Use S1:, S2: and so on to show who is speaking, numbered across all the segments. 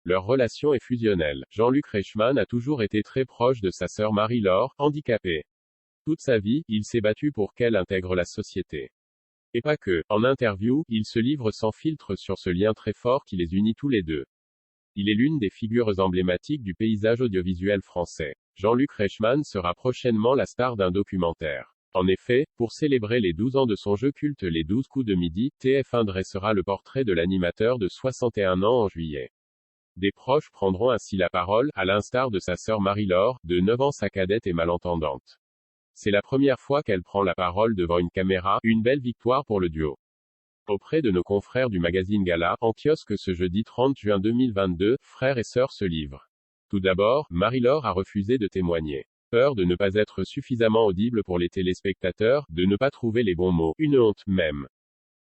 S1: Leur relation est fusionnelle. Jean-Luc Reichmann a toujours été très proche de sa sœur Marie-Laure, handicapée. Toute sa vie, il s'est battu pour qu'elle intègre la société. Et pas que. En interview, il se livre sans filtre sur ce lien très fort qui les unit tous les deux. Il est l'une des figures emblématiques du paysage audiovisuel français. Jean-Luc Reichmann sera prochainement la star d'un documentaire. En effet, pour célébrer les 12 ans de son jeu culte Les 12 coups de midi, TF1 dressera le portrait de l'animateur de 61 ans en juillet. Des proches prendront ainsi la parole, à l'instar de sa sœur Marie-Laure, de 9 ans, sa cadette et malentendante. C'est la première fois qu'elle prend la parole devant une caméra, une belle victoire pour le duo. Auprès de nos confrères du magazine Gala, en kiosque ce jeudi 30 juin 2022, frères et sœurs se livrent. Tout d'abord, Marie-Laure a refusé de témoigner. Peur de ne pas être suffisamment audible pour les téléspectateurs, de ne pas trouver les bons mots, une honte, même.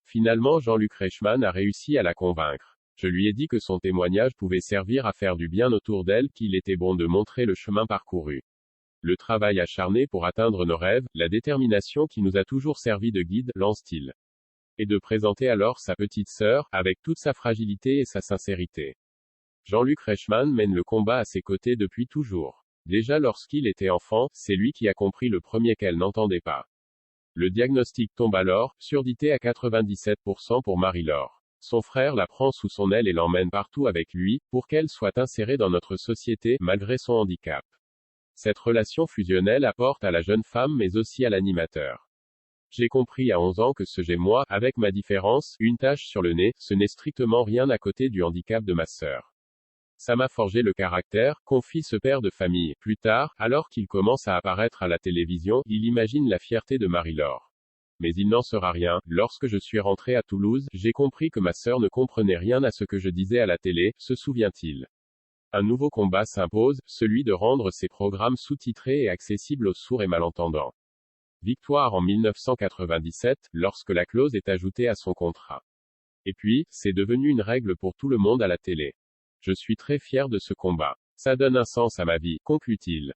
S1: Finalement Jean-Luc Reichmann a réussi à la convaincre. Je lui ai dit que son témoignage pouvait servir à faire du bien autour d'elle, qu'il était bon de montrer le chemin parcouru. Le travail acharné pour atteindre nos rêves, la détermination qui nous a toujours servi de guide, lance-t-il. Et de présenter alors sa petite sœur, avec toute sa fragilité et sa sincérité. Jean-Luc Reichmann mène le combat à ses côtés depuis toujours. Déjà lorsqu'il était enfant, c'est lui qui a compris le premier qu'elle n'entendait pas. Le diagnostic tombe alors, surdité à 97% pour Marie-Laure. Son frère la prend sous son aile et l'emmène partout avec lui, pour qu'elle soit insérée dans notre société, malgré son handicap. Cette relation fusionnelle apporte à la jeune femme mais aussi à l'animateur. J'ai compris à 11 ans que j'ai moi, avec ma différence, une tache sur le nez, ce n'est strictement rien à côté du handicap de ma sœur. Ça m'a forgé le caractère, confie ce père de famille. Plus tard, alors qu'il commence à apparaître à la télévision, il imagine la fierté de Marie-Laure. Mais il n'en sera rien. Lorsque je suis rentré à Toulouse, j'ai compris que ma sœur ne comprenait rien à ce que je disais à la télé, se souvient-il. Un nouveau combat s'impose, celui de rendre ces programmes sous-titrés et accessibles aux sourds et malentendants. Victoire en 1997, lorsque la clause est ajoutée à son contrat. Et puis, c'est devenu une règle pour tout le monde à la télé. Je suis très fier de ce combat. Ça donne un sens à ma vie, conclut-il.